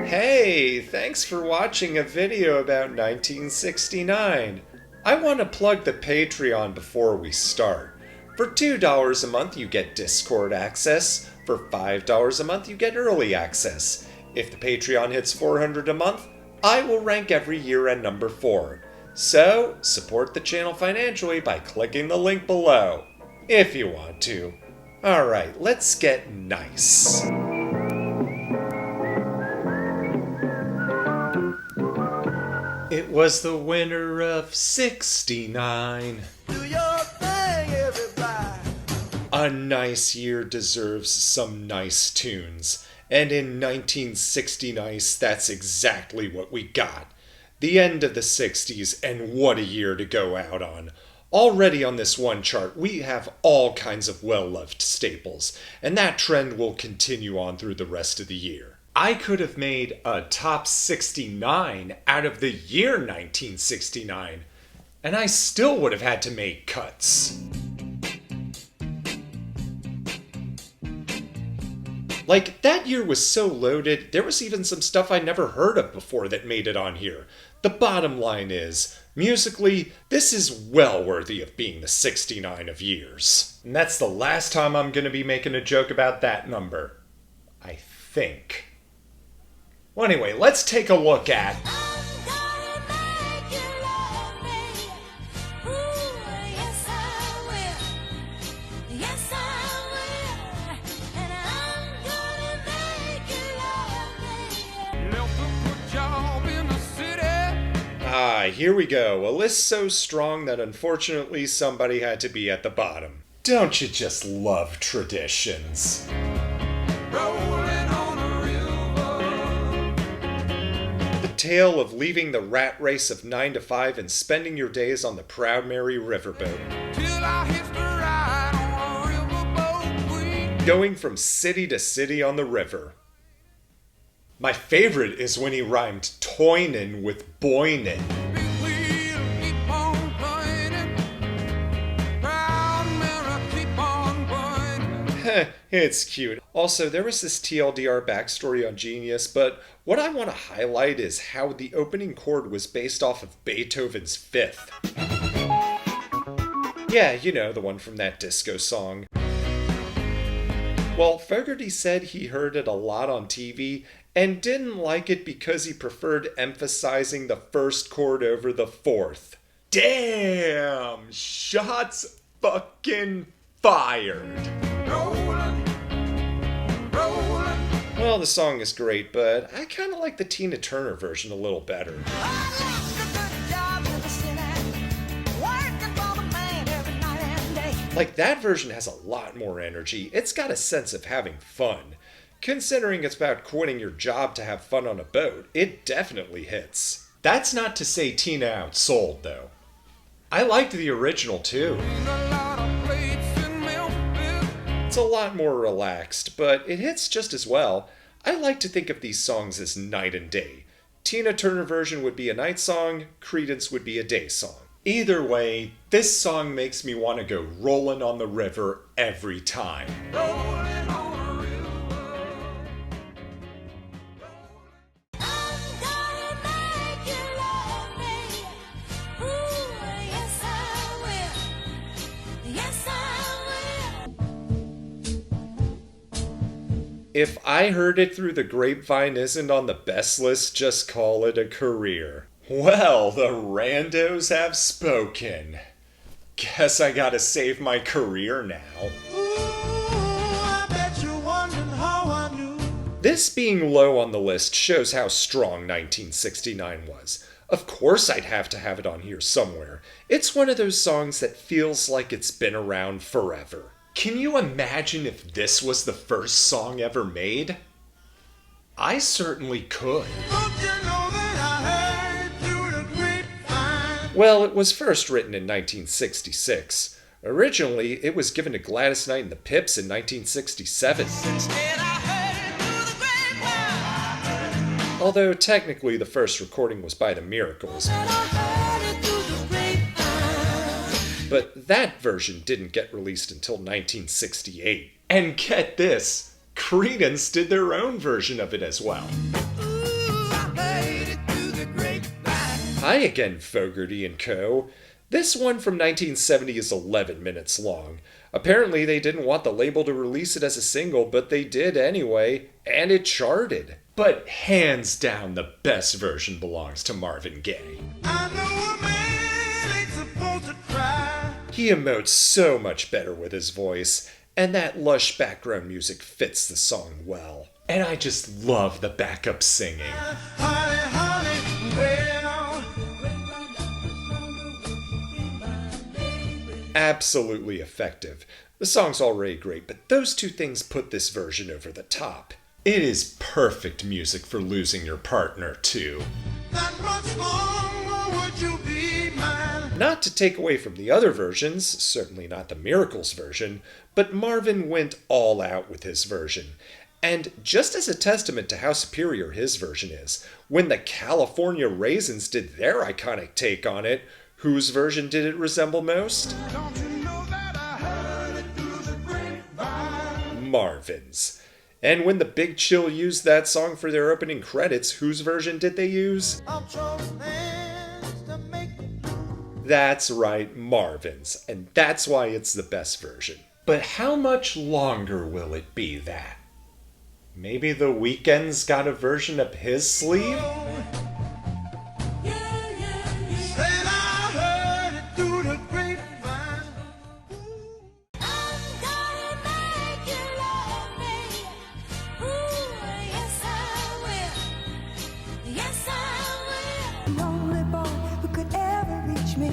Hey, thanks for watching a video about 1969. I want to plug the Patreon before we start. For $2 a month you get Discord access. For $5 a month you get early access. If the Patreon hits $400 a month, I will rank every year at number 4. So, support the channel financially by clicking the link below, if you want to. Alright, let's get nice. It was the winter of '69. Do your thing, everybody. A nice year deserves some nice tunes. And in 1969, that's exactly what we got. The end of the 60s, and what a year to go out on. Already on this one chart, we have all kinds of well-loved staples, and that trend will continue on through the rest of the year. I could have made a top 69 out of the year 1969, and I still would have had to make cuts. Like, that year was so loaded, there was even some stuff I never heard of before that made it on here. The bottom line is, musically, this is well worthy of being the 69 of years. And that's the last time I'm gonna be making a joke about that number. I think. Well, anyway, let's take a look at... here we go. A list so strong that unfortunately somebody had to be at the bottom. Don't you just love traditions? The tale of leaving the rat race of 9 to 5 and spending your days on the Proud Mary riverboat. Going from city to city on the river. My favorite is when he rhymed toinin with boinin. It's cute. Also, there was this TLDR backstory on Genius, but what I want to highlight is how the opening chord was based off of Beethoven's Fifth. Yeah, you know, the one from that disco song. Well, Fogerty said he heard it a lot on TV and didn't like it because he preferred emphasizing the first chord over the fourth. Damn! Shots fucking fired! Well, the song is great, but I kind of like the Tina Turner version a little better. Like, that version has a lot more energy. It's got a sense of having fun. Considering it's about quitting your job to have fun on a boat, it definitely hits. That's not to say Tina outsold, though. I liked the original, too. It's a lot more relaxed, but it hits just as well. I like to think of these songs as night and day. Tina Turner version would be a night song, Creedence would be a day song. Either way, this song makes me want to go rolling on the river every time. If I Heard It Through the Grapevine isn't on the best list, just call it a career. Well, the randos have spoken. Guess I gotta save my career now. Ooh, I bet you're wondering how I knew. This being low on the list shows how strong 1969 was. Of course I'd have to have it on here somewhere. It's one of those songs that feels like it's been around forever. Can you imagine if this was the first song ever made? I certainly could. Well, it was first written in 1966. Originally, it was given to Gladys Knight and the Pips in 1967. Although technically the first recording was by the Miracles. But that version didn't get released until 1968. And get this, Creedence did their own version of it as well. Ooh, I heard it through the grapevine. Hi again, Fogarty and Co. This one from 1970 is 11 minutes long. Apparently they didn't want the label to release it as a single, but they did anyway, and it charted. But hands down, the best version belongs to Marvin Gaye. I know a man ain't supposed to cry. He emotes so much better with his voice, and that lush background music fits the song well. And I just love the backup singing. Honey, well. Absolutely effective. The song's already great, but those two things put this version over the top. It is perfect music for losing your partner, too. That much longer would you be mine? Not to take away from the other versions, certainly not the Miracles version, but Marvin went all out with his version. And just as a testament to how superior his version is, when the California Raisins did their iconic take on it, whose version did it resemble most? Don't you know that I heard it through the grapevine? Marvin's. And when the Big Chill used that song for their opening credits, whose version did they use? I'll trust hands to make it blue. That's right, Marvin's. And that's why it's the best version. But how much longer will it be that? Maybe The Weeknd's got a version up his sleeve? Said I heard it through the grapevine. The only boy who could ever reach me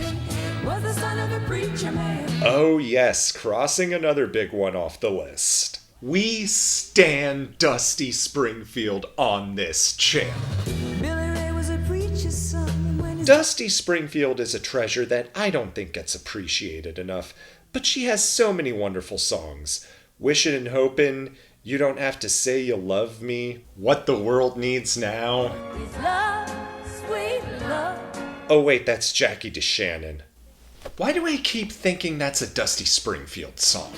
was the son of a preacher man. Oh yes, crossing another big one off the list. We stand Dusty Springfield on this channel. Billy Ray was a preacher's son when his Dusty Springfield is a treasure that I don't think gets appreciated enough, but she has so many wonderful songs. Wishin' and Hopin', You Don't Have to Say You Love Me, What the World Needs Now. his love, sweet love. Oh wait, that's Jackie DeShannon. Why do I keep thinking that's a Dusty Springfield song?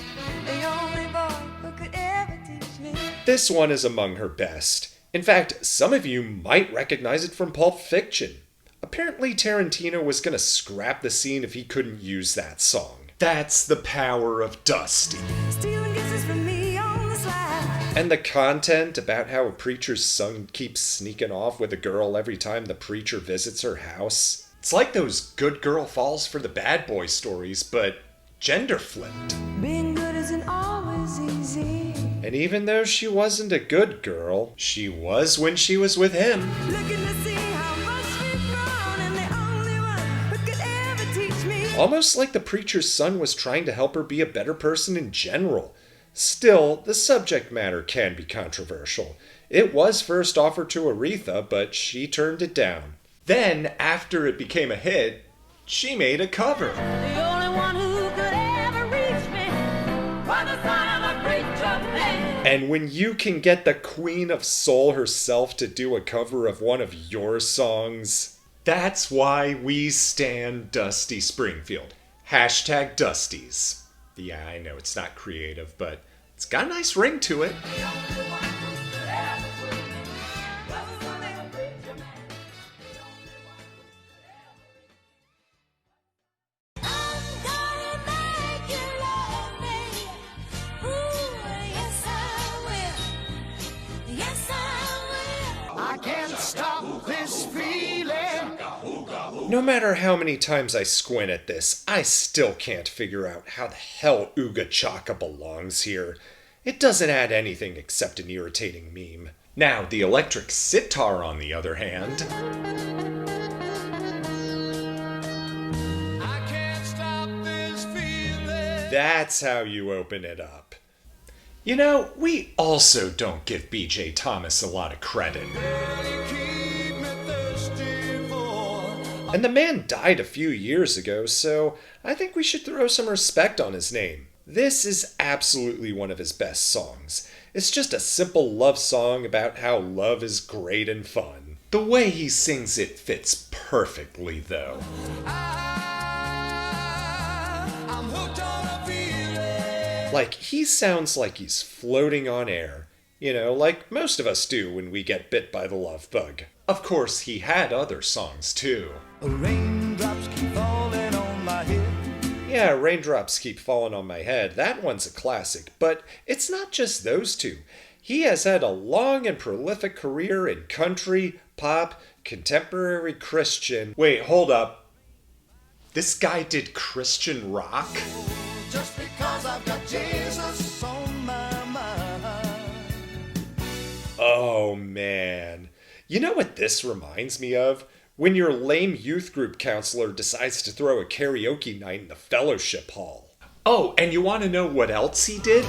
The only boy who could ever teach me. This one is among her best. In fact, some of you might recognize it from Pulp Fiction. Apparently Tarantino was gonna scrap the scene if he couldn't use that song. That's the power of Dusty. Stealing kisses from me on the slide. And the content about how a preacher's son keeps sneaking off with a girl every time the preacher visits her house. It's like those good girl falls for the bad boy stories, but gender flipped. Being good isn't always easy. And even though she wasn't a good girl, she was when she was with him. Looking to see how much we've grown, and the only one who could ever teach me. Almost like the preacher's son was trying to help her be a better person in general. Still, the subject matter can be controversial. It was first offered to Aretha, but she turned it down. Then, after it became a hit, she made a cover. The only one who could ever reach me was the son of a preacher man. And when you can get the Queen of Soul herself to do a cover of one of your songs, that's why we stand Dusty Springfield. Hashtag Dusties. Yeah, I know it's not creative, but it's got a nice ring to it. I can't stop this feeling. No matter how many times I squint at this, I still can't figure out how the hell Ooga Chaka belongs here. It doesn't add anything except an irritating meme. Now, the electric sitar, on the other hand, I can't stop this feeling. that's how you open it up. You know, we also don't give BJ Thomas a lot of credit. Keep me thirsty for. And the man died a few years ago, so I think we should throw some respect on his name. This is absolutely one of his best songs. It's just a simple love song about how love is great and fun. The way he sings it fits perfectly, though. I'm hooked on a feeling. Like, he sounds like he's floating on air. You know, like most of us do when we get bit by the love bug. Of course, he had other songs too. Raindrops keep falling on my head. Yeah, Raindrops Keep Falling on My Head, that one's a classic, but it's not just those two. He has had a long and prolific career in country, pop, contemporary Christian. Wait, hold up. This guy did Christian rock? Just because I've got Jesus on my mind. Oh man. You know what this reminds me of? When your lame youth group counselor decides to throw a karaoke night in the fellowship hall. Oh, and you want to know what else he did?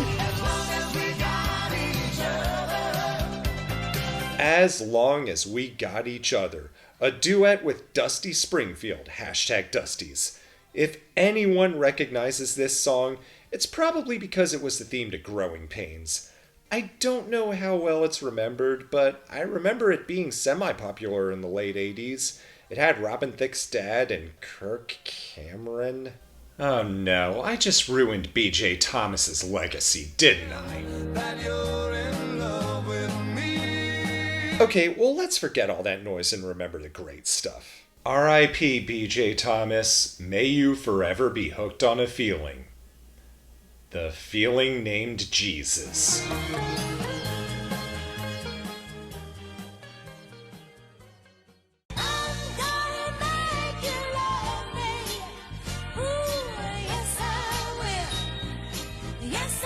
As Long As We Got Each Other, a duet with Dusty Springfield, #Dusties. If anyone recognizes this song, it's probably because it was the theme to Growing Pains. I don't know how well it's remembered, but I remember it being semi-popular in the late 80s. It had Robin Thicke's dad and Kirk Cameron. Oh no, I just ruined B.J. Thomas's legacy, didn't I? That you're in love with me. Okay, well let's forget all that noise and remember the great stuff. R.I.P. B.J. Thomas, may you forever be hooked on a feeling. The feeling named Jesus. I'm gonna make you love me. Ooh, yes I will. Yes I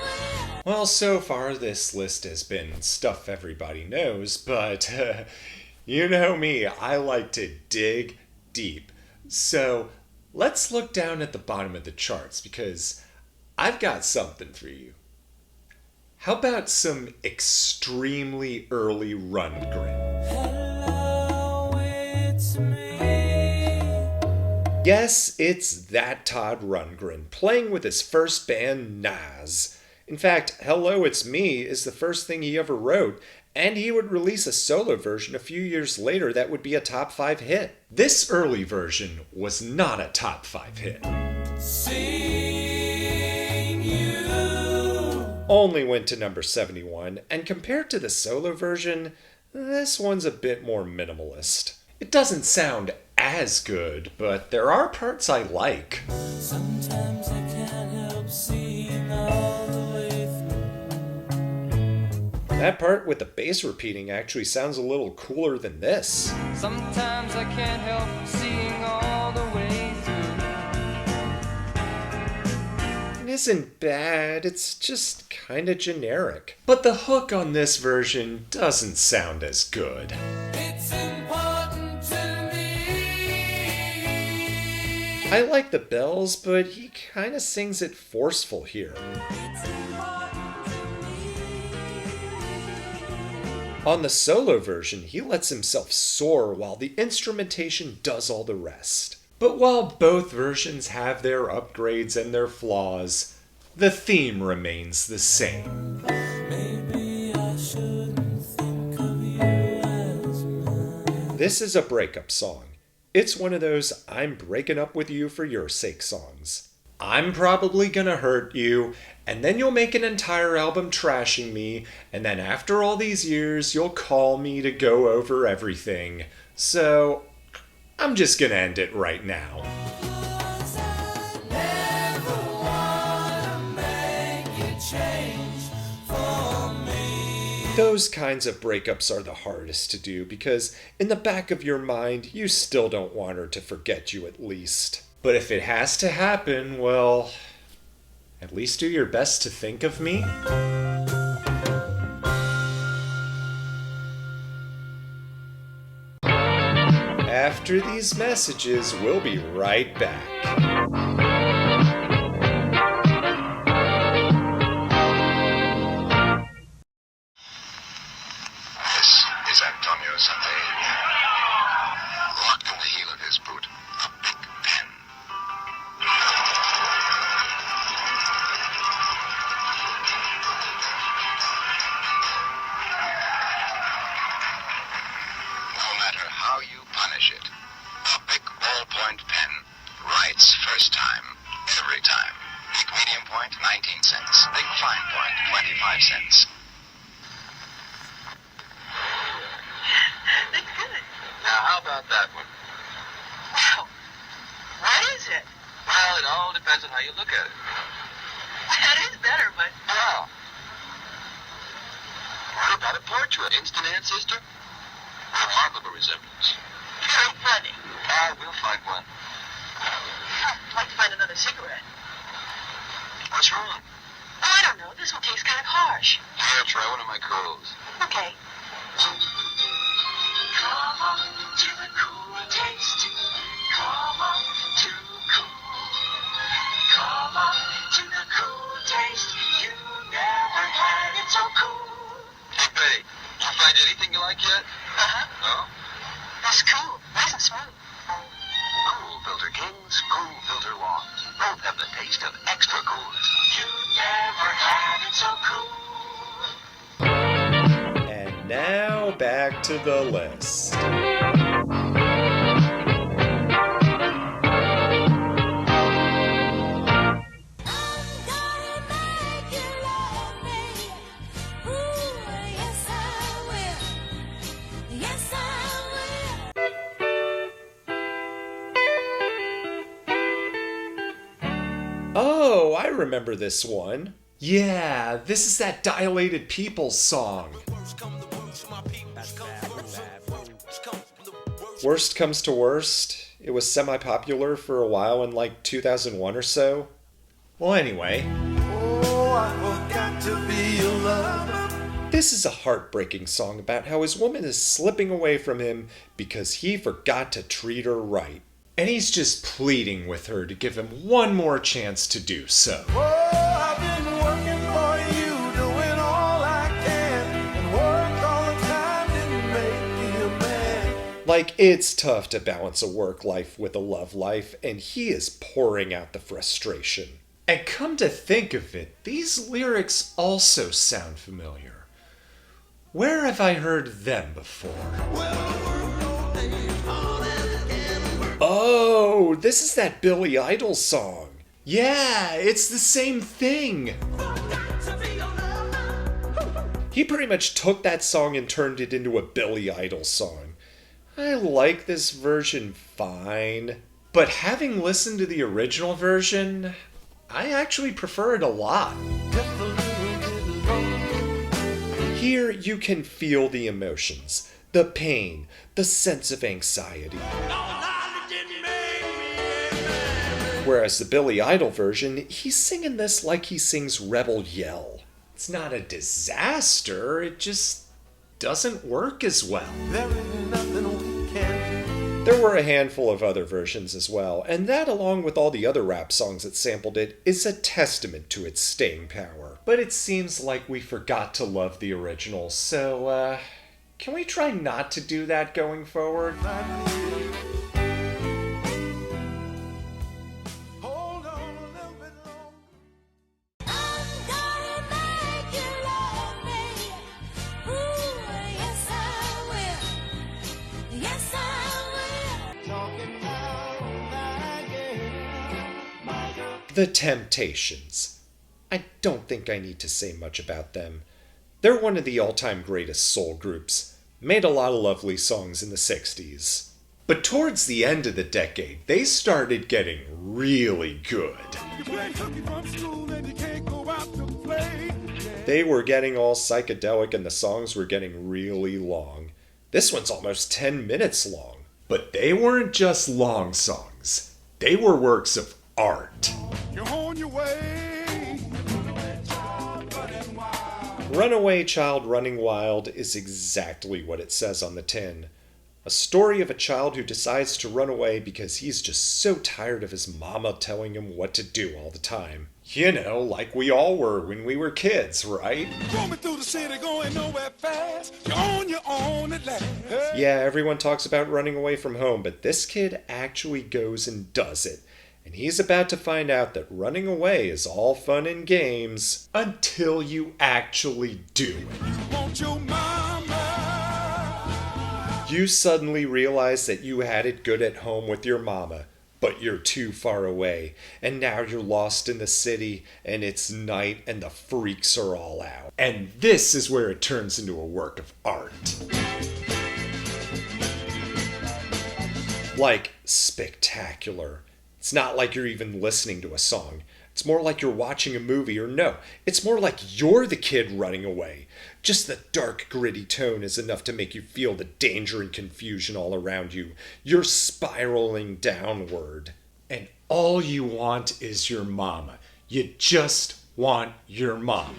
will. Well, so far this list has been stuff everybody knows, but you know me, I like to dig deep. So let's look down at the bottom of the charts because I've got something for you. How about some extremely early Rundgren? Hello, it's me. Yes, it's that Todd Rundgren, playing with his first band, Nas. In fact, Hello, It's Me is the first thing he ever wrote, and he would release a solo version a few years later that would be a top 5 hit. This early version was not a top 5 hit. Seeing you. Only went to number 71, and compared to the solo version, this one's a bit more minimalist. It doesn't sound as good, but there are parts I like. Sometimes I can't help seeing all the way through. That part with the bass repeating actually sounds a little cooler than this. Sometimes I can't help seeing all the way through. It isn't bad, it's just kinda generic. But the hook on this version doesn't sound as good. It's important to me. I like the bells, but he kinda sings it forceful here. It's important to me. On the solo version, he lets himself soar while the instrumentation does all the rest. But while both versions have their upgrades and their flaws, the theme remains the same. Maybe I shouldn't think of you as mine. This is a breakup song. It's one of those I'm breaking up with you for your sake songs. I'm probably gonna hurt you, and then you'll make an entire album trashing me, and then after all these years, you'll call me to go over everything. So, I'm just gonna end it right now. Never wanna make you change for me. Those kinds of breakups are the hardest to do because in the back of your mind, you still don't want her to forget you at least. But if it has to happen, well, at least do your best to think of me. After these messages, we'll be right back. This is Antonio Sunday. Locked in the heel of his boot, a big pen. No matter how you punish it, a big ballpoint pen writes first time, every time. Big medium point, 19 cents. Big fine point, 25 cents. all depends on how you look at it. That is better, but How? What about a portrait? Instant ancestor? Remarkable resemblance. very funny. We'll find one. I'd like to find another cigarette. What's wrong? Oh, I don't know. This one tastes kind of harsh. Here, try one of my coals. Okay. Come on to the cool taste. Come on to cool. Come on to the cool taste. You never had it so cool. Hey, Betty, you find anything you like yet? No? That's cool. Nice and smooth. Cool filter kings, cool filter longs. Both have the taste of extra coolness. You never had it so cool. And now back to the list. Oh, I remember this one. Yeah, this is that Dilated Peoples song. Worst comes to worst, it was semi-popular for a while in like 2001 or so. Well, anyway, Oh, I forgot to be your lover. this is a heartbreaking song about how his woman is slipping away from him because he forgot to treat her right. And he's just pleading with her to give him one more chance to do so. Oh, I've been working for you, doing all I can, and work all the time didn't make me a man. Like, it's tough to balance a work life with a love life, and he is pouring out the frustration. And come to think of it, these lyrics also sound familiar. Where have I heard them before? Oh, this is that Billy Idol song. Yeah, it's the same thing. He pretty much took that song and turned it into a Billy Idol song. I like this version fine, but having listened to the original version, I actually prefer it a lot. Here you can feel the emotions, the pain, the sense of anxiety. Whereas the Billy Idol version, he's singing this like he sings Rebel Yell. It's not a disaster, it just doesn't work as well. There is nothing we can do. There were a handful of other versions as well, and that, along with all the other rap songs that sampled it, is a testament to its staying power. But it seems like we forgot to love the original, so, can we try not to do that going forward? Hold on a little bit longer. Talking about my girl. The Temptations. I don't think I need to say much about them. They're one of the all-time greatest soul groups. Made a lot of lovely songs in the 60s. But towards the end of the decade, they started getting really good. You play hooky from school and you can't go out to play. They were getting all psychedelic and the songs were getting really long. This one's almost 10 minutes long. But they weren't just long songs. They were works of art. You're on your way. Runaway Child Running Wild is exactly what it says on the tin. A story of a child who decides to run away because he's just so tired of his mama telling him what to do all the time. You know, like we all were when we were kids, right? Roaming through the city, going nowhere fast. You're on your own at last. Yeah, everyone talks about running away from home, but this kid actually goes and does it. And he's about to find out that running away is all fun and games until you actually do it. Want your mama. You suddenly realize that you had it good at home with your mama, but you're too far away, and now you're lost in the city, and it's night, and the freaks are all out. And this is where it turns into a work of art. Like, spectacular, It's not like you're even listening to a song. It's more like you're watching a movie, or no, it's more like you're the kid running away. Just the dark, gritty tone is enough to make you feel the danger and confusion all around you. You're spiraling downward. And all you want is your mama. You just want your mama.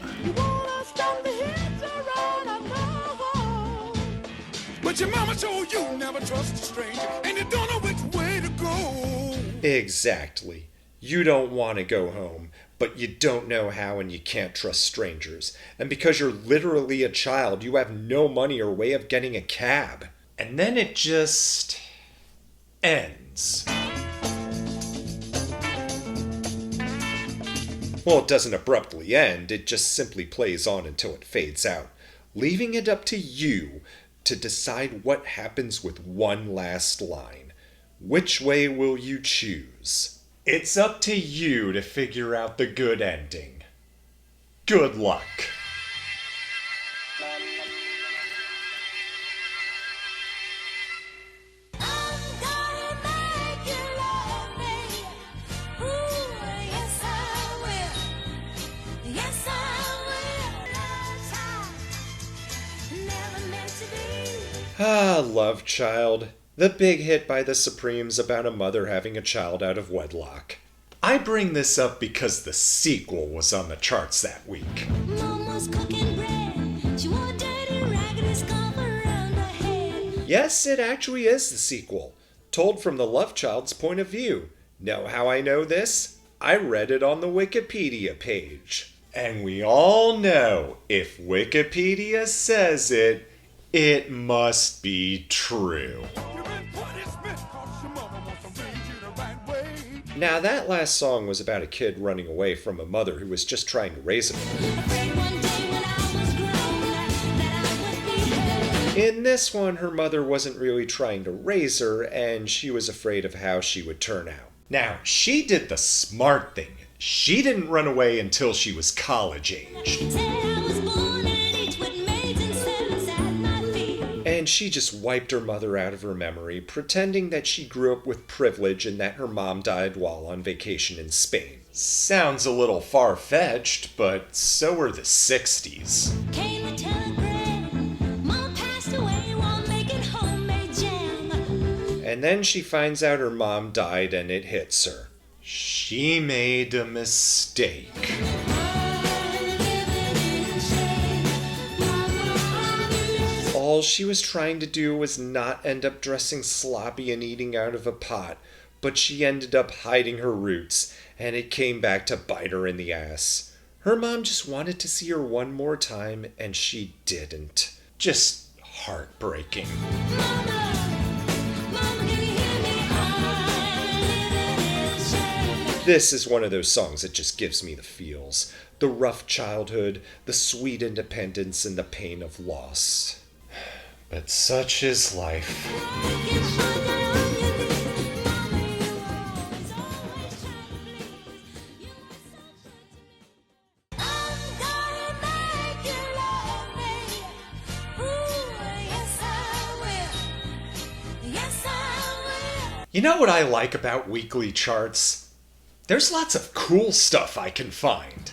But your mama told you never trust a stranger, and you don't know which way to go. Exactly. You don't want to go home, but you don't know how and you can't trust strangers. And because you're literally a child, you have no money or way of getting a cab. And then it just ends. Well, it doesn't abruptly end, it just simply plays on until it fades out, leaving it up to you to decide what happens with one last line. Which way will you choose? It's up to you to figure out the good ending. Good luck. Ah, Love Child. The big hit by the Supremes about a mother having a child out of wedlock. I bring this up because the sequel was on the charts that week. Mama's cooking bread. She wore a dirty, raggedy scarf around her head. Yes, it actually is the sequel, told from the Love Child's point of view. Know how I know this? I read it on the Wikipedia page. And we all know, if Wikipedia says it, it must be true. You've been punishment 'cause your mama wants to raise you the right way. Now, that last song was about a kid running away from a mother who was just trying to raise him. Afraid one day when I was grown that I would be hurt. In this one, her mother wasn't really trying to raise her, and she was afraid of how she would turn out. Now, she did the smart thing. She didn't run away until she was college aged. Said I was born at each with maids and servants at my feet. And she just wiped her mother out of her memory, pretending that she grew up with privilege and that her mom died while on vacation in Spain. Sounds a little far-fetched, but so were the 60s. Came a telegram. Mom passed away while making homemade jam. And then she finds out her mom died and it hits her. She made a mistake. All she was trying to do was not end up dressing sloppy and eating out of a pot, but she ended up hiding her roots, and it came back to bite her in the ass. Her mom just wanted to see her one more time, and she didn't. Just heartbreaking. Mama, can you hear me? I'm living in shame. This is one of those songs that just gives me the feels. The rough childhood, the sweet independence, and the pain of loss. But such is life. You know what I like about weekly charts? There's lots of cool stuff I can find.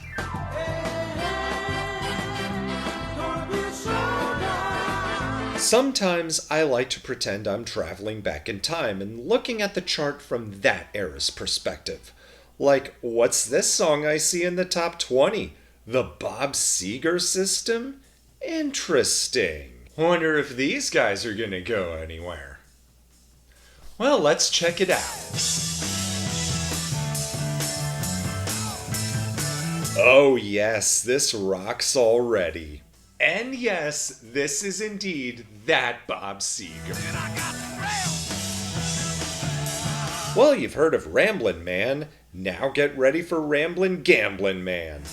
Sometimes I like to pretend I'm traveling back in time and looking at the chart from that era's perspective. Like, what's this song I see in the top 20? The Bob Seger system? Interesting. Wonder if these guys are gonna go anywhere. Well, let's check it out. Oh yes, this rocks already. And yes, this is indeed that Bob Seger. Well, you've heard of Ramblin' Man. Now get ready for Ramblin' Gamblin' Man.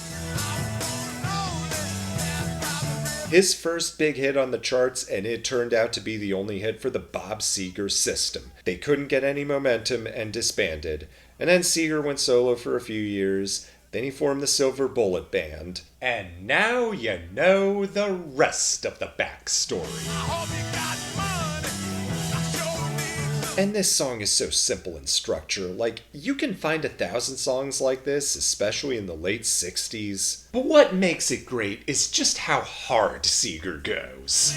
His first big hit on the charts, and it turned out to be the only hit for the Bob Seger system. They couldn't get any momentum and disbanded. And then Seger went solo for a few years. Then he formed the Silver Bullet Band. And now you know the rest of the backstory. And this song is so simple in structure, like you can find 1,000 songs like this, especially in the late 60s. But what makes it great is just how hard Seeger goes.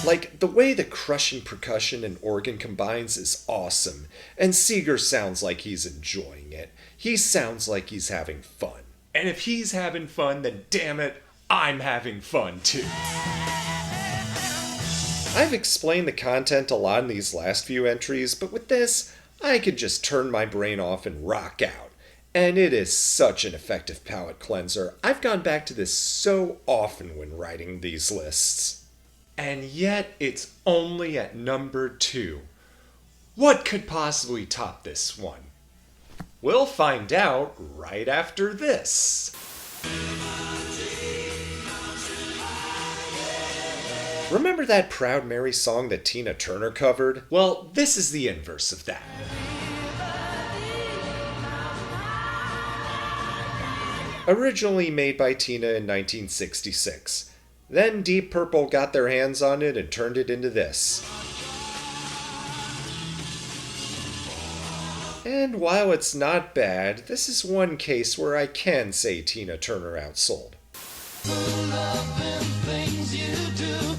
Like, the way the crushing percussion and organ combines is awesome, and Seeger sounds like he's enjoying it. He sounds like he's having fun. And if he's having fun, then damn it, I'm having fun too. I've explained the content a lot in these last few entries, but with this, I could just turn my brain off and rock out. And it is such an effective palate cleanser. I've gone back to this so often when writing these lists. And yet, it's only at number 2. What could possibly top this one? We'll find out right after this. Remember that Proud Mary song that Tina Turner covered? Well, this is the inverse of that. Originally made by Tina in 1966. Then Deep Purple got their hands on it and turned it into this. And while it's not bad, this is one case where I can say Tina Turner outsold.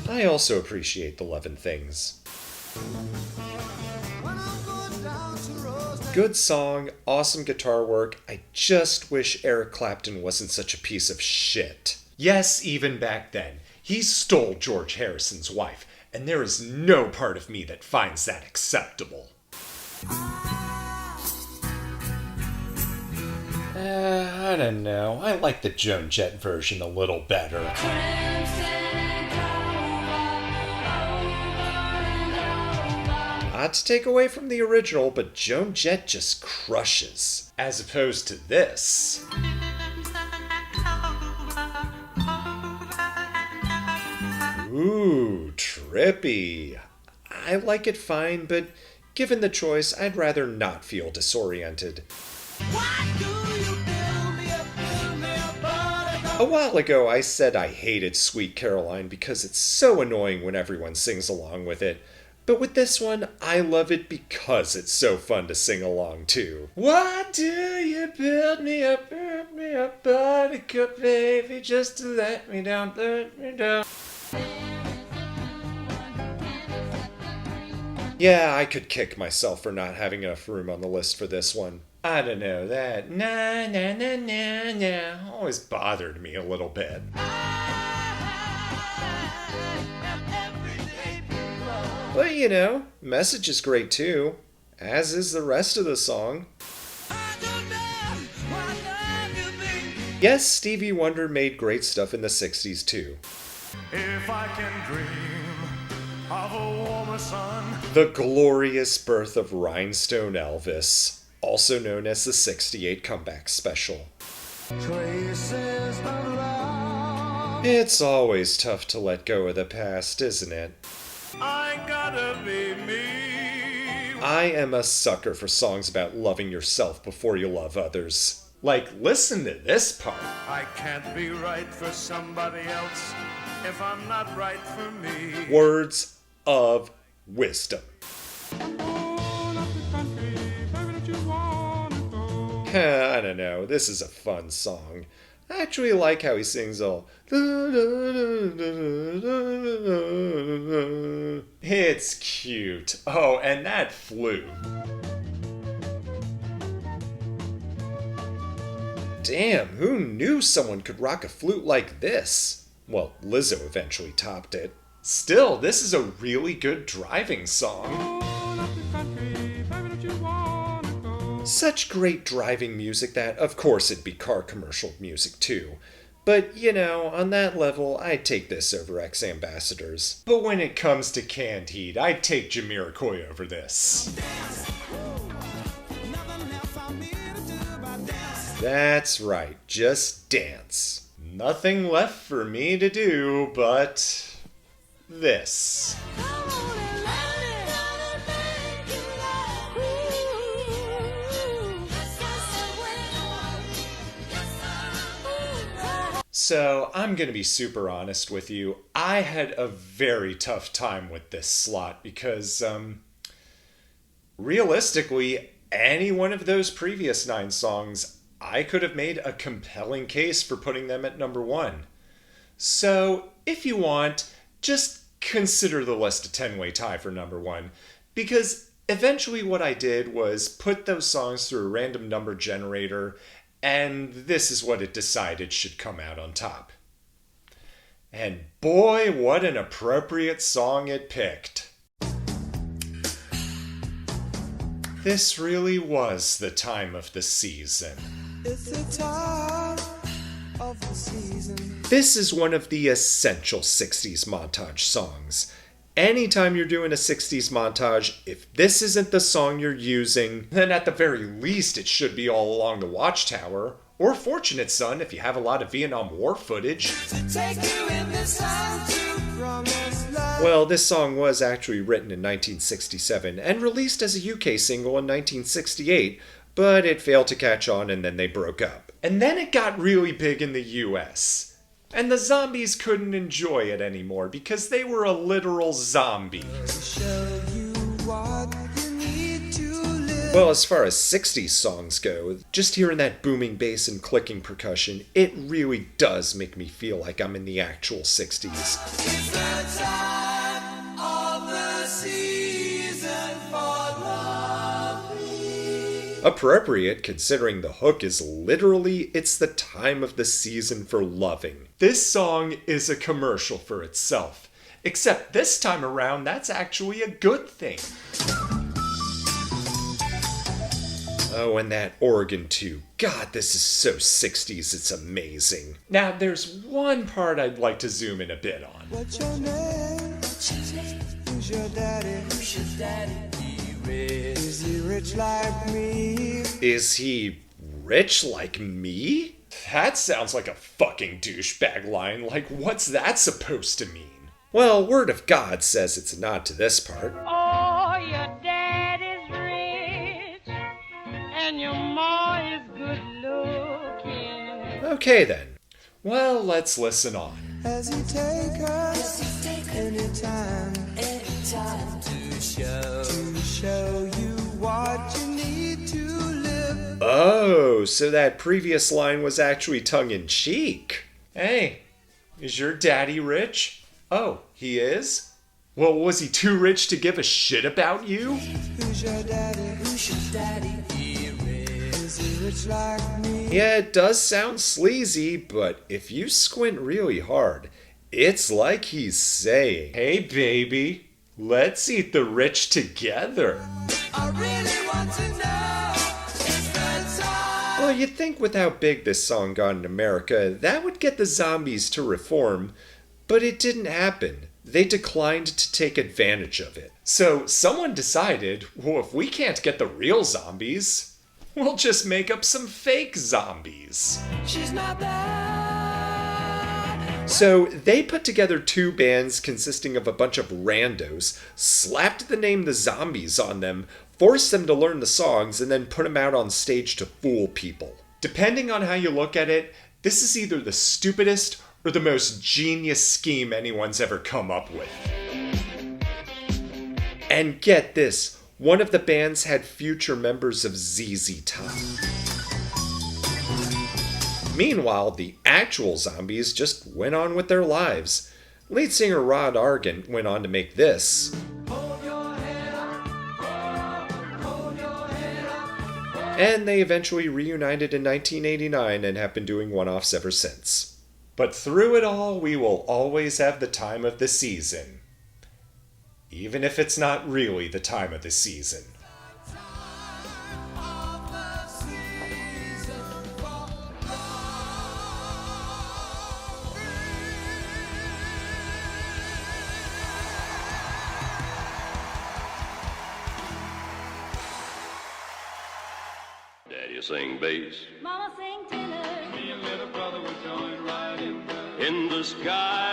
I also appreciate the Love and Things. Good song, awesome guitar work. I just wish Eric Clapton wasn't such a piece of shit. Yes, even back then, he stole George Harrison's wife, and there is no part of me that finds that acceptable. I don't know. I like the Joan Jett version a little better. Not to take away from the original, but Joan Jett just crushes, as opposed to this. Ooh, trippy. I like it fine, but given the choice, I'd rather not feel disoriented. A while ago, I said I hated Sweet Caroline because it's so annoying when everyone sings along with it. But with this one, I love it because it's so fun to sing along to. Why do you build me up, buttercup baby, just to let me down, let me down? Yeah, I could kick myself for not having enough room on the list for this one. I don't know, that na na na na na always bothered me a little bit. But you know, message is great too, as is the rest of the song. Yes, Stevie Wonder made great stuff in the 60s too. If I can dream of a warmer sun. The Glorious Birth of Rhinestone Elvis, also known as the 68 Comeback Special. Traces of love. It's always tough to let go of the past, isn't it? I gotta be me. I am a sucker for songs about loving yourself before you love others. Like, listen to this part. I can't be right for somebody else if I'm not right for me. Words of wisdom. I don't know, this is a fun song. I actually like how he sings all. It's cute. Oh, and that flute. Damn, who knew someone could rock a flute like this? Well, Lizzo eventually topped it. Still, this is a really good driving song. Such great driving music that, of course, it'd be car commercial music too. But, you know, on that level, I'd take this over X Ambassadors. But when it comes to canned heat, I'd take Jamiroquai over this. That's right, just dance. Nothing left for me to do but this. So I'm going to be super honest with you. I had a very tough time with this slot because, realistically, any one of those previous 9 songs, I could have made a compelling case for putting them at number 1. So, if you want, just consider the list a 10-way tie for number 1, because eventually what I did was put those songs through a random number generator, and this is what it decided should come out on top. And boy, what an appropriate song it picked. This really was the time of the season. It's the time of the season. This is one of the essential 60s montage songs. Anytime you're doing a 60s montage, if this isn't the song you're using, then at the very least it should be All Along the Watchtower, or Fortunate Son if you have a lot of Vietnam War footage. Take you in the sun to promised land. Well, this song was actually written in 1967 and released as a UK single in 1968, but it failed to catch on and then they broke up. And then it got really big in the US. And the zombies couldn't enjoy it anymore because they were a literal zombie. Show you what you need to live. Well, as far as 60s songs go, just hearing that booming bass and clicking percussion, it really does make me feel like I'm in the actual 60s. It's the time of the season for loving. Appropriate, considering the hook is literally, it's the time of the season for loving. This song is a commercial for itself. Except this time around, that's actually a good thing. Oh, and that organ too. God, this is so 60s, it's amazing. Now, there's one part I'd like to zoom in a bit on. What's your name? Who's your daddy? Is he rich like me? Is he rich like me? That sounds like a fucking douchebag line. Like, what's that supposed to mean? Well, Word of God says it's a nod to this part. Oh, your dad is rich, and your ma is good looking. Okay then. Well, let's listen on. Has he take us anytime to show you what you need to live? Oh, so that previous line was actually tongue-in-cheek. Hey, is your daddy rich? Oh, he is? Well, was he too rich to give a shit about you? Who's your daddy? Is he rich like me? Yeah, it does sound sleazy, but if you squint really hard, it's like he's saying, hey baby, let's eat the rich together. I really want to know. It's the time. Well, you'd think with how big this song got in America, that would get the zombies to reform, but it didn't happen. They declined to take advantage of it. So someone decided, well, if we can't get the real zombies, we'll just make up some fake zombies. She's not there. So they put together 2 bands consisting of a bunch of randos, slapped the name The Zombies on them, forced them to learn the songs, and then put them out on stage to fool people. Depending on how you look at it, this is either the stupidest or the most genius scheme anyone's ever come up with. And get this, one of the bands had future members of ZZ Top. Meanwhile, the actual zombies just went on with their lives. Lead singer Rod Argent went on to make this. And they eventually reunited in 1989 and have been doing one-offs ever since. But through it all, we will always have the time of the season. Even if it's not really the time of the season. Daddy sing bass. Mama sing tenor. In the sky